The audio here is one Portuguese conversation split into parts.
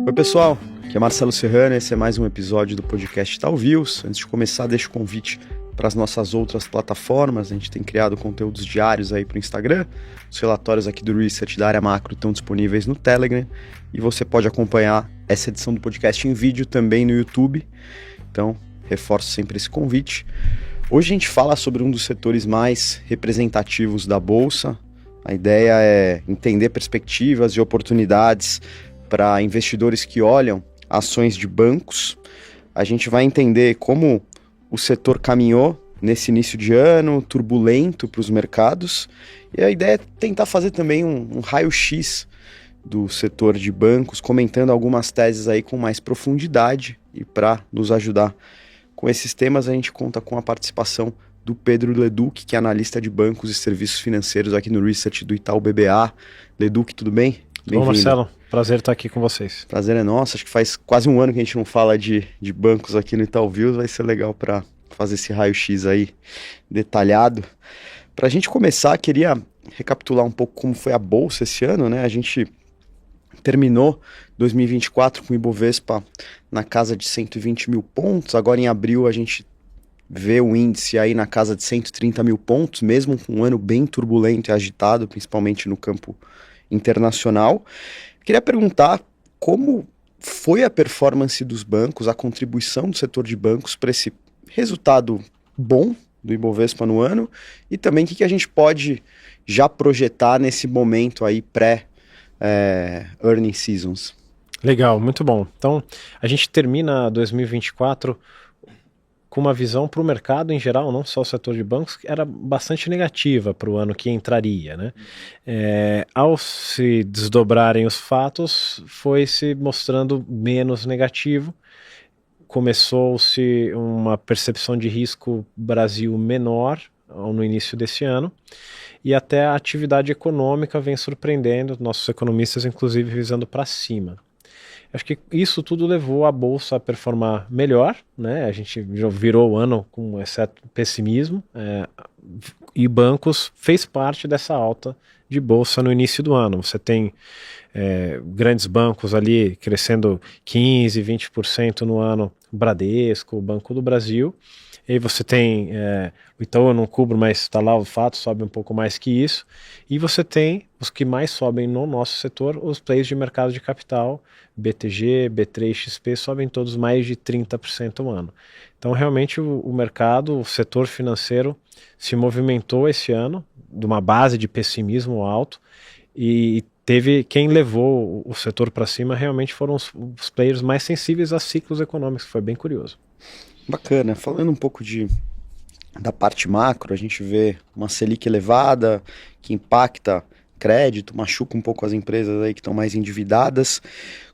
Oi pessoal, aqui é Marcelo Serrano, esse é mais um episódio do podcast Talviews. Antes de começar, deixo o convite para as nossas outras plataformas. A gente tem criado conteúdos diários aí para o Instagram. Os relatórios aqui do Research da área macro estão disponíveis no Telegram e você pode acompanhar essa edição do podcast em vídeo também no YouTube. Então, reforço sempre esse convite. Hoje a gente fala sobre um dos setores mais representativos da Bolsa. A ideia é entender perspectivas e oportunidades para investidores que olham ações de bancos. A gente vai entender como o setor caminhou nesse início de ano, turbulento para os mercados. E a ideia é tentar fazer também um raio-x do setor de bancos, comentando algumas teses aí com mais profundidade. E para nos ajudar com esses temas, a gente conta com a participação do Pedro Leduc, que é analista de bancos e serviços financeiros aqui no Research do Itaú BBA. Leduc, tudo bem? Bom, Marcelo, prazer estar aqui com vocês. Prazer é nosso, acho que faz quase um ano que a gente não fala de bancos aqui no Itaú Views, vai ser legal para fazer esse raio-x aí detalhado. Para a gente começar, queria recapitular um pouco como foi a Bolsa esse ano, né? A gente terminou 2024 com o Ibovespa na casa de 120 mil pontos, agora em abril a gente vê o índice aí na casa de 130 mil pontos, mesmo com um ano bem turbulento e agitado, principalmente no campo internacional. Queria perguntar como foi a performance dos bancos, a contribuição do setor de bancos para esse resultado bom do Ibovespa no ano e também o que a gente pode já projetar nesse momento aí pré-earning seasons. Legal, muito bom. Então, a gente termina 2024 com uma visão para o mercado em geral, não só o setor de bancos, que era bastante negativa para o ano que entraria, né? Ao se desdobrarem os fatos, foi se mostrando menos negativo, começou-se uma percepção de risco Brasil menor no início desse ano, e até a atividade econômica vem surpreendendo, nossos economistas inclusive visando para cima. Acho que isso tudo levou a Bolsa a performar melhor, né? A gente já virou o ano com exceto pessimismo, e bancos fez parte dessa alta de Bolsa no início do ano. Você tem grandes bancos ali crescendo 15%, 20% no ano, Bradesco, Banco do Brasil, e aí você tem o Itaú, eu não cubro, mas está lá o fato, sobe um pouco mais que isso, e você tem os que mais sobem no nosso setor, os players de mercado de capital, BTG, B3, XP, sobem todos mais de 30% no ano. Então realmente o mercado, o setor financeiro se movimentou esse ano, de uma base de pessimismo alto, e teve quem levou o setor para cima realmente foram os players mais sensíveis a ciclos econômicos, foi bem curioso. Bacana, falando um pouco da parte macro, a gente vê uma Selic elevada que impacta crédito, machuca um pouco as empresas aí que estão mais endividadas.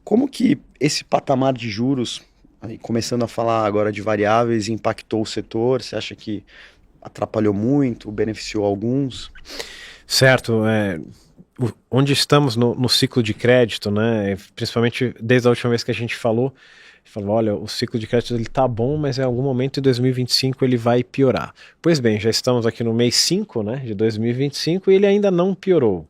Como que esse patamar de juros, aí começando a falar agora de variáveis, impactou o setor? Você acha que atrapalhou muito, beneficiou alguns? Certo, onde estamos no ciclo de crédito, né? Principalmente desde a última vez que a gente falou, olha, o ciclo de crédito ele tá bom, mas em algum momento em 2025 ele vai piorar. Pois bem, já estamos aqui no mês 5, né, de 2025 e ele ainda não piorou.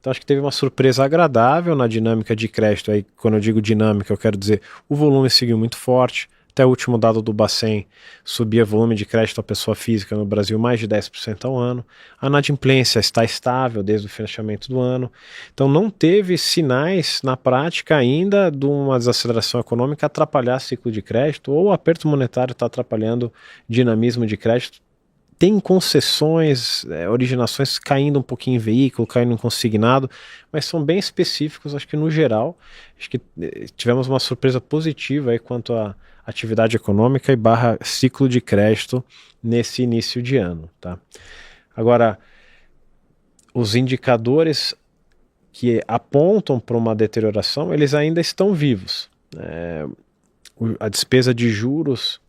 Então acho que teve uma surpresa agradável na dinâmica de crédito. Aí, quando eu digo dinâmica, eu quero dizer o volume seguiu muito forte. Até o último dado do Bacen subia volume de crédito à pessoa física no Brasil mais de 10% ao ano. A inadimplência está estável desde o fechamento do ano. Então não teve sinais na prática ainda de uma desaceleração econômica atrapalhar ciclo de crédito, ou o aperto monetário está atrapalhando dinamismo de crédito. Tem concessões, originações caindo um pouquinho em veículo, caindo em consignado, mas são bem específicos. Acho que no geral, acho que tivemos uma surpresa positiva aí quanto à atividade econômica e barra ciclo de crédito nesse início de ano, tá? Agora, os indicadores que apontam para uma deterioração, eles ainda estão vivos. A despesa de juros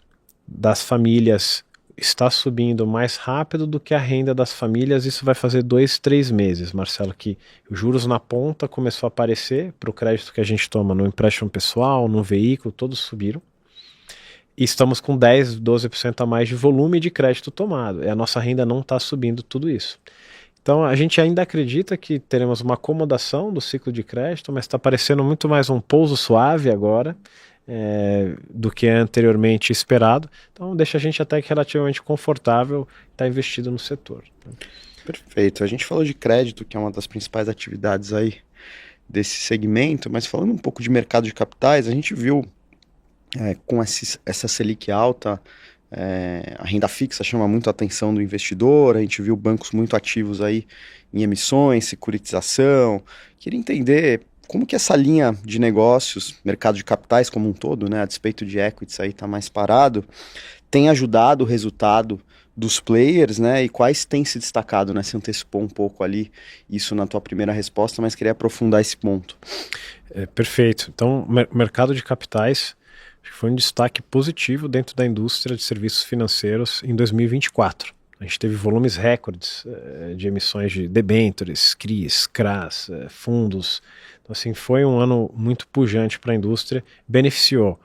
das famílias está subindo mais rápido do que a renda das famílias. Isso vai fazer 2, 3 meses, Marcelo, que os juros na ponta começou a aparecer para o crédito que a gente toma no empréstimo pessoal, no veículo, todos subiram. E estamos com 10, 12% a mais de volume de crédito tomado. E a nossa renda não está subindo tudo isso. Então a gente ainda acredita que teremos uma acomodação do ciclo de crédito, mas está parecendo muito mais um pouso suave agora do que anteriormente esperado. Então deixa a gente até que relativamente confortável estar investido no setor. Perfeito. A gente falou de crédito, que é uma das principais atividades aí desse segmento, mas falando um pouco de mercado de capitais, a gente viu com essa Selic alta, a renda fixa chama muito a atenção do investidor, a gente viu bancos muito ativos aí em emissões, securitização. Queria entender como que essa linha de negócios, mercado de capitais como um todo, né, a despeito de equities aí tá mais parado, tem ajudado o resultado dos players, né, e quais têm se destacado, né? Você antecipou um pouco ali isso na tua primeira resposta, mas queria aprofundar esse ponto. Perfeito. Então, mercado de capitais foi um destaque positivo dentro da indústria de serviços financeiros em 2024. A gente teve volumes recordes de emissões de debêntures, CRIs, CRAs, fundos. Então, assim, foi um ano muito pujante para a indústria, beneficiou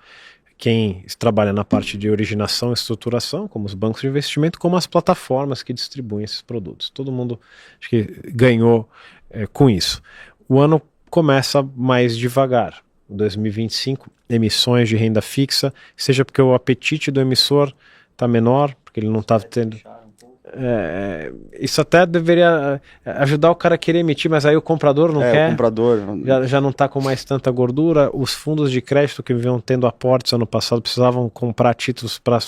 quem trabalha na parte de originação e estruturação, como os bancos de investimento, como as plataformas que distribuem esses produtos. Todo mundo acho que ganhou com isso. O ano começa mais devagar. 2025, emissões de renda fixa, seja porque o apetite do emissor está menor, porque ele não está tendo... isso até deveria ajudar o cara a querer emitir, mas aí o comprador não quer. O comprador já não está com mais tanta gordura. Os fundos de crédito que vinham tendo aportes ano passado precisavam comprar títulos para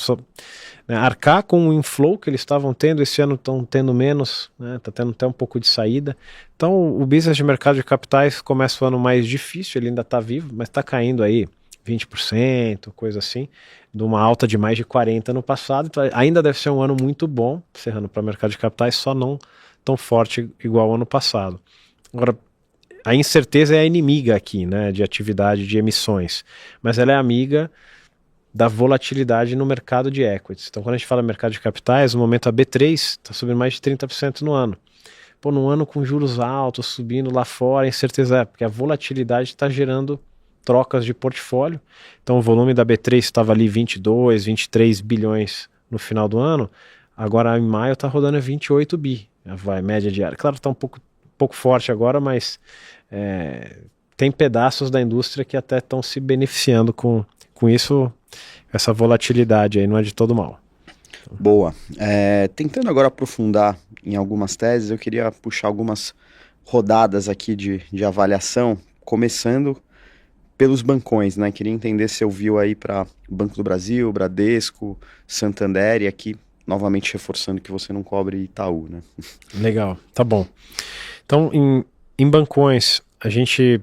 arcar com o inflow que eles estavam tendo. Esse ano estão tendo menos, está tendo até um pouco de saída. Então o business de mercado de capitais começa o ano mais difícil, ele ainda está vivo, mas está caindo aí 20%, coisa assim, de uma alta de mais de 40% no passado. Então, ainda deve ser um ano muito bom, encerrando para o mercado de capitais, só não tão forte igual ao ano passado. Agora, a incerteza é a inimiga aqui, né, de atividade de emissões, mas ela é amiga da volatilidade no mercado de equities. Então, quando a gente fala mercado de capitais, no momento a B3 está subindo mais de 30% no ano. Pô, num ano com juros altos, subindo lá fora, a incerteza porque a volatilidade está gerando trocas de portfólio. Então o volume da B3 estava ali 22, 23 bilhões no final do ano, agora em maio está rodando 28 bi, vai, média diária. Claro, está um pouco forte agora, mas tem pedaços da indústria que até estão se beneficiando com isso, essa volatilidade aí, não é de todo mal. Boa. Tentando agora aprofundar em algumas teses, eu queria puxar algumas rodadas aqui de avaliação, começando pelos bancões, né? Queria entender se eu viu aí para Banco do Brasil, Bradesco, Santander, e aqui novamente reforçando que você não cobre Itaú, né? Legal, tá bom. Então, em bancões, a gente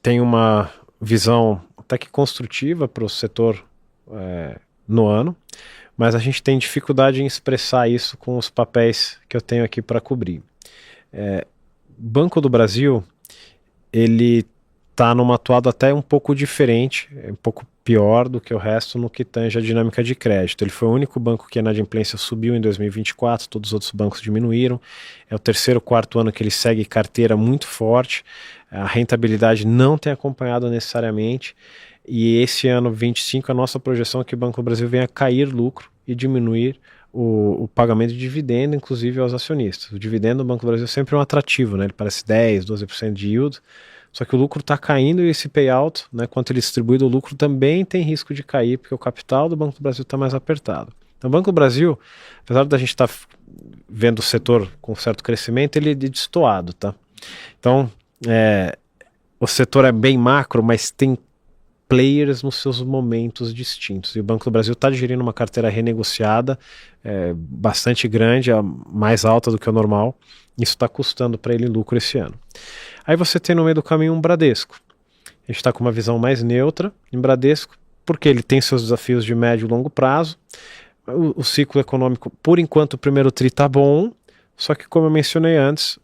tem uma visão até que construtiva para o setor no ano, mas a gente tem dificuldade em expressar isso com os papéis que eu tenho aqui para cobrir. Banco do Brasil, ele está numa atuada até um pouco diferente, um pouco pior do que o resto no que tange a dinâmica de crédito. Ele foi o único banco que a inadimplência subiu em 2024, todos os outros bancos diminuíram. É o terceiro, quarto ano que ele segue carteira muito forte, a rentabilidade não tem acompanhado necessariamente, e esse ano 25 a nossa projeção é que o Banco do Brasil venha cair lucro e diminuir o pagamento de dividendo, inclusive aos acionistas. O dividendo do Banco do Brasil é sempre um atrativo, né? Ele parece 10%, 12% de yield, só que o lucro está caindo e esse payout, né, quanto ele é distribuído, o lucro também tem risco de cair, porque o capital do Banco do Brasil está mais apertado. Então o Banco do Brasil, apesar da gente estar vendo o setor com certo crescimento, ele é destoado, tá? Então o setor é bem macro, mas tem players nos seus momentos distintos. E o Banco do Brasil está digerindo uma carteira renegociada bastante grande, mais alta do que o normal. Isso está custando para ele lucro esse ano. Aí você tem no meio do caminho um Bradesco. A gente está com uma visão mais neutra em Bradesco, porque ele tem seus desafios de médio e longo prazo. O ciclo econômico, por enquanto, o primeiro tri está bom, só que, como eu mencionei antes,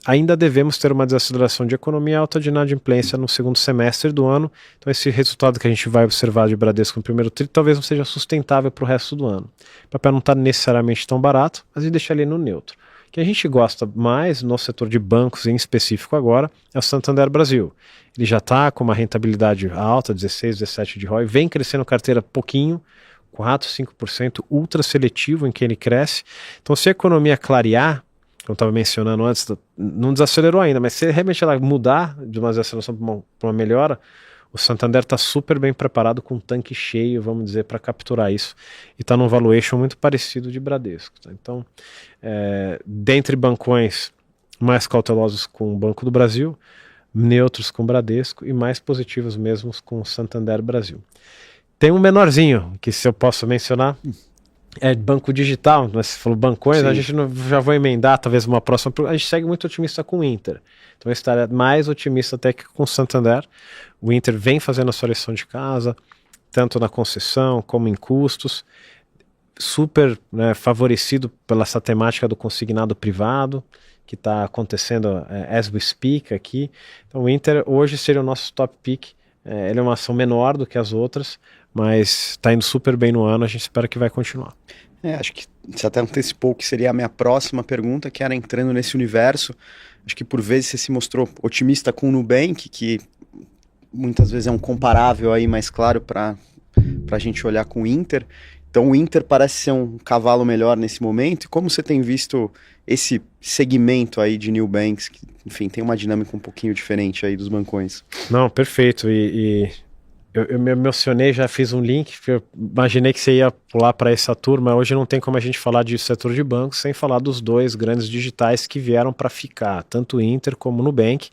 ainda devemos ter uma desaceleração de economia e alta de inadimplência no segundo semestre do ano. Então esse resultado que a gente vai observar de Bradesco no primeiro tri talvez não seja sustentável para o resto do ano. O papel não está necessariamente tão barato, mas a gente deixa ele no neutro. O que a gente gosta mais no setor de bancos em específico agora é o Santander Brasil. Ele já está com uma rentabilidade alta, 16, 17 de ROI, vem crescendo carteira pouquinho, 4, 5%, ultra seletivo em que ele cresce. Então se a economia clarear, como eu estava mencionando antes, não desacelerou ainda, mas se realmente ela mudar de uma desaceleração para uma melhora, o Santander está super bem preparado com um tanque cheio, vamos dizer, para capturar isso. E está num valuation muito parecido de Bradesco. Tá? Então, dentre bancões mais cautelosos com o Banco do Brasil, neutros com o Bradesco e mais positivos mesmos com o Santander Brasil. Tem um menorzinho, que se eu posso mencionar, é banco digital, mas você falou bancões, a gente já vai emendar talvez uma próxima, a gente segue muito otimista com o Inter, então estaria mais otimista até que com o Santander. O Inter vem fazendo a sua lição de casa, tanto na concessão como em custos, super, né, favorecido pela essa temática do consignado privado, que está acontecendo as we speak aqui. Então o Inter hoje seria o nosso top pick. Ele é uma ação menor do que as outras, mas está indo super bem no ano, a gente espera que vai continuar. Acho que você até antecipou que seria a minha próxima pergunta, que era entrando nesse universo. Acho que por vezes você se mostrou otimista com o Nubank, que muitas vezes é um comparável aí mais claro para a gente olhar com o Inter. Então o Inter parece ser um cavalo melhor nesse momento. E como você tem visto esse segmento aí de new banks, que, enfim, tem uma dinâmica um pouquinho diferente aí dos bancões? Não, perfeito. Eu me emocionei, já fiz um link, porque eu imaginei que você ia pular para essa turma. Hoje não tem como a gente falar de setor de bancos sem falar dos dois grandes digitais que vieram para ficar, tanto o Inter como o Nubank.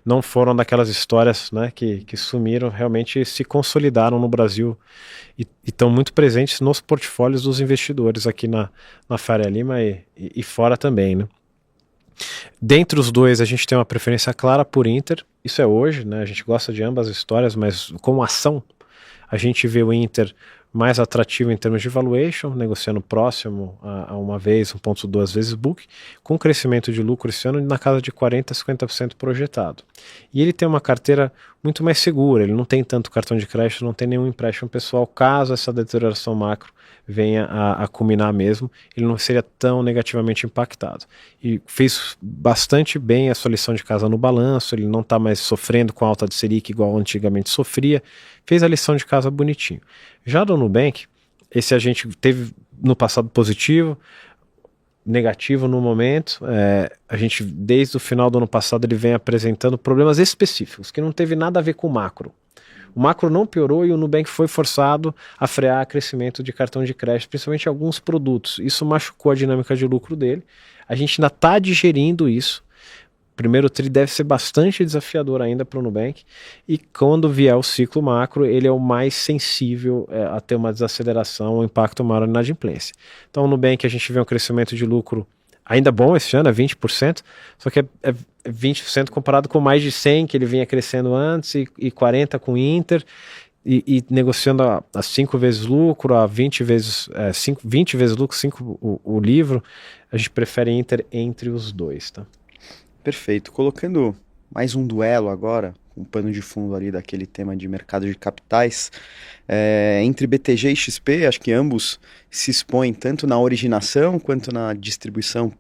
Não foram daquelas histórias, né, que sumiram, realmente se consolidaram no Brasil e estão muito presentes nos portfólios dos investidores aqui na Faria Lima e fora também, né? Dentre os dois, a gente tem uma preferência clara por Inter. Isso é hoje, né? A gente gosta de ambas as histórias, mas como ação, a gente vê o Inter mais atrativo em termos de valuation, negociando próximo a 1,2 vezes book, com crescimento de lucro esse ano na casa de 40% a 50% projetado. E ele tem uma carteira muito mais segura, ele não tem tanto cartão de crédito, não tem nenhum empréstimo pessoal, caso essa deterioração macro venha a culminar mesmo, ele não seria tão negativamente impactado. E fez bastante bem a sua lição de casa no balanço, ele não está mais sofrendo com alta de Selic igual antigamente sofria, fez a lição de casa bonitinho. Já do Nubank, esse a gente teve no passado positivo, negativo no momento, a gente desde o final do ano passado ele vem apresentando problemas específicos, que não teve nada a ver com o macro. O macro não piorou e o Nubank foi forçado a frear o crescimento de cartão de crédito, principalmente em alguns produtos. Isso machucou a dinâmica de lucro dele. A gente ainda está digerindo isso. O primeiro tri deve ser bastante desafiador ainda para o Nubank. E quando vier o ciclo macro, ele é o mais sensível a ter uma desaceleração, um impacto maior na inadimplência. Então o Nubank a gente vê um crescimento de lucro ainda bom esse ano, é 20%, só que é 20% comparado com mais de 100% que ele vinha crescendo antes e 40% com o Inter e negociando a 5 vezes lucro, a 20 vezes, 20 vezes lucro, 5 o livro. A gente prefere Inter entre os dois, tá? Perfeito. Colocando mais um duelo agora, com um pano de fundo ali daquele tema de mercado de capitais, entre BTG e XP, acho que ambos se expõem tanto na originação quanto na distribuição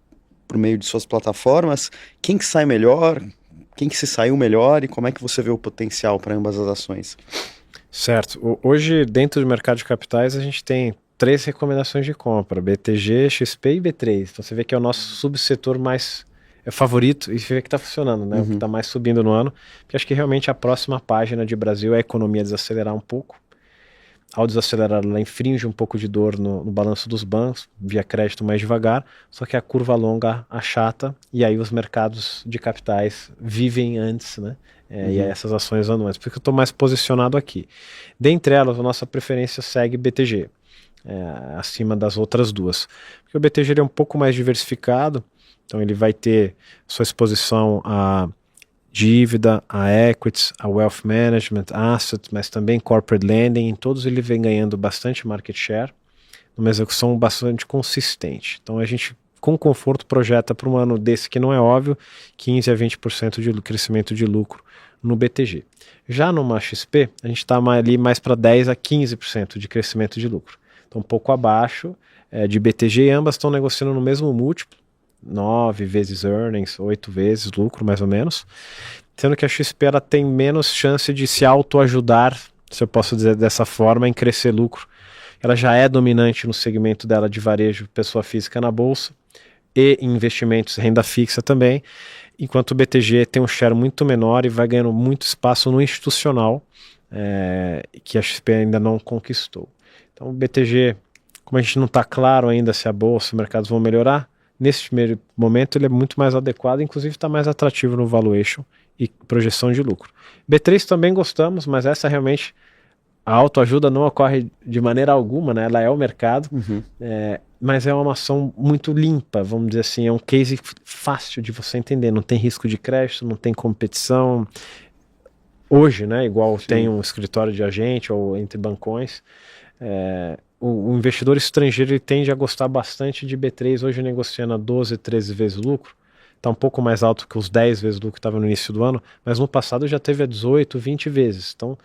por meio de suas plataformas. Quem que sai melhor? Quem que se saiu melhor? E como é que você vê o potencial para ambas as ações? Certo. Hoje, dentro do mercado de capitais, a gente tem 3 recomendações de compra: BTG, XP e B3. Então você vê que é o nosso subsetor mais favorito e você vê que está funcionando, né? O que está mais subindo no ano. Porque acho que realmente a próxima página de Brasil é a economia desacelerar um pouco. Ao desacelerar, ela infringe um pouco de dor no balanço dos bancos, via crédito mais devagar, só que a curva longa achata e aí os mercados de capitais vivem antes, né? E aí essas ações andam antes. Por que eu estou mais posicionado aqui? Dentre elas, a nossa preferência segue BTG, acima das outras duas. Porque o BTG ele é um pouco mais diversificado, então ele vai ter sua exposição a dívida, a equities, a wealth management, assets, mas também corporate lending. Em todos ele vem ganhando bastante market share, numa execução bastante consistente. Então a gente, com conforto, projeta para um ano desse que não é óbvio, 15% a 20% de crescimento de lucro no BTG. Já numa XP, a gente está ali mais para 10% a 15% de crescimento de lucro. Então um pouco abaixo de BTG, e ambas estão negociando no mesmo múltiplo, 9 vezes earnings, 8 vezes lucro, mais ou menos. Sendo que a XP ela tem menos chance de se autoajudar, se eu posso dizer dessa forma, em crescer lucro. Ela já é dominante no segmento dela de varejo, pessoa física na bolsa. e em investimentos renda fixa também, enquanto o BTG tem um share muito menor e vai ganhando muito espaço no institucional, que a XP ainda não conquistou. Então o BTG, como a gente não está claro ainda se a bolsa e os mercados vão melhorar, nesse primeiro momento ele é muito mais adequado, inclusive está mais atrativo no valuation e projeção de lucro. B3 também gostamos, mas essa realmente, a autoajuda não ocorre de maneira alguma, né? Ela é o mercado, mas é uma ação muito limpa, vamos dizer assim, é um case fácil de você entender, não tem risco de crédito, não tem competição. Hoje, né, igual Sim. tem um escritório de agente ou entre bancões, o investidor estrangeiro ele tende a gostar bastante de B3, hoje negociando a 12, 13 vezes lucro, está um pouco mais alto que os 10 vezes lucro que estava no início do ano, mas no passado já teve a 18, 20 vezes, então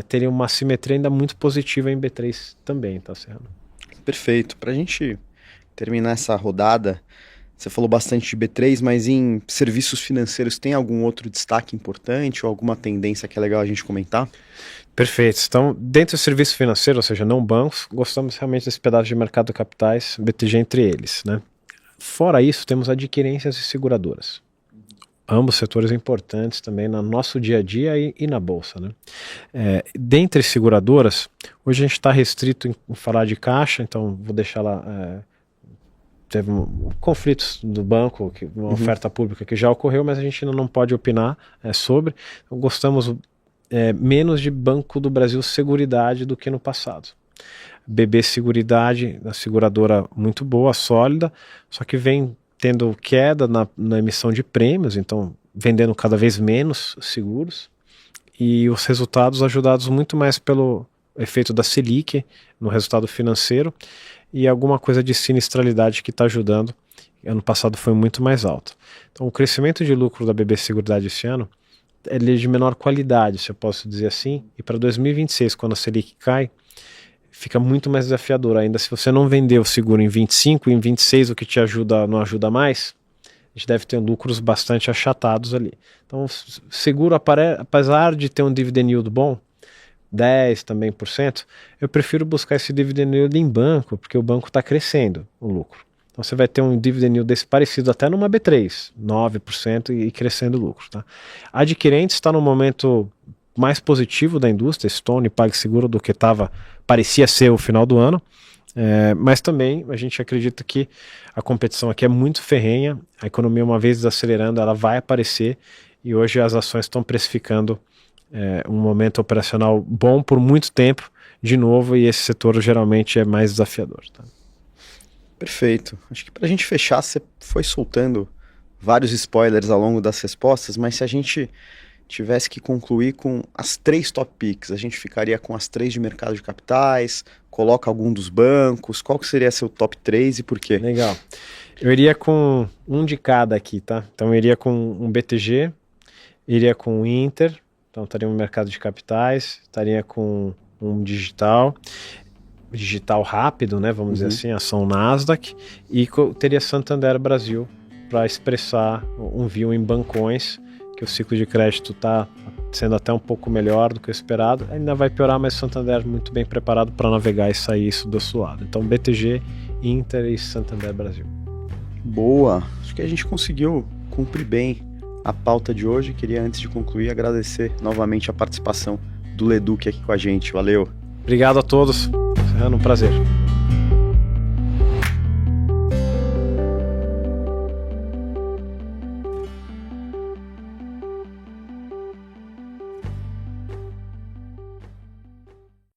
teria uma simetria ainda muito positiva em B3 também, tá, Serrano? Perfeito, para a gente terminar essa rodada, você falou bastante de B3, mas em serviços financeiros tem algum outro destaque importante ou alguma tendência que é legal a gente comentar? Perfeito. Então, dentro do serviço financeiro, ou seja, não bancos, gostamos realmente desse pedaço de mercado de capitais, BTG entre eles, né? Fora isso, temos adquirências e seguradoras. Ambos setores importantes também no nosso dia a dia e na bolsa, né? Dentre seguradoras, hoje a gente está restrito em falar de caixa, então vou deixar lá... Teve conflitos do banco, uma oferta pública que já ocorreu, mas a gente ainda não pode opinar sobre. Então, gostamos menos de Banco do Brasil Seguridade do que no passado. BB Seguridade, a seguradora muito boa, sólida, só que vem tendo queda na emissão de prêmios, então vendendo cada vez menos seguros, e os resultados ajudados muito mais pelo efeito da Selic no resultado financeiro, e alguma coisa de sinistralidade que está ajudando. Ano passado foi muito mais alto. Então o crescimento de lucro da BB Seguridade esse ano é de menor qualidade, se eu posso dizer assim, e para 2026, quando a Selic cai, fica muito mais desafiador. Ainda se você não vender o seguro em 25, em 26 o que te ajuda não ajuda mais, a gente deve ter lucros bastante achatados ali. Então seguro, apesar de ter um dividend yield bom, 10% também, eu prefiro buscar esse dividend yield em banco, porque o banco está crescendo o lucro. Então você vai ter um dividend yield desse parecido até numa B3, 9% e crescendo o lucro. Tá? Adquirentes está no momento mais positivo da indústria, Stone e PagSeguro do que parecia ser o final do ano, mas também a gente acredita que a competição aqui é muito ferrenha, a economia uma vez desacelerando, ela vai aparecer e hoje as ações estão precificando um momento operacional bom por muito tempo, de novo, e esse setor geralmente é mais desafiador. Tá? Perfeito. Acho que para a gente fechar, você foi soltando vários spoilers ao longo das respostas, mas se a gente tivesse que concluir com as 3 top picks, a gente ficaria com as 3 de mercado de capitais, coloca algum dos bancos, qual que seria seu top 3 e por quê? Legal. Eu iria com um de cada aqui, tá? Então eu iria com um BTG, iria com o Inter, então estaria no mercado de capitais, estaria com um digital rápido, né, vamos dizer assim, ação Nasdaq, e teria Santander Brasil para expressar um view em bancões, que o ciclo de crédito está sendo até um pouco melhor do que o esperado, ainda vai piorar, mas Santander muito bem preparado para navegar e sair isso do outro lado. Então BTG, Inter e Santander Brasil. Boa, acho que a gente conseguiu cumprir bem a pauta de hoje. Queria, antes de concluir, agradecer novamente a participação do Leduc aqui com a gente. Valeu! Obrigado a todos, Serrano, um prazer.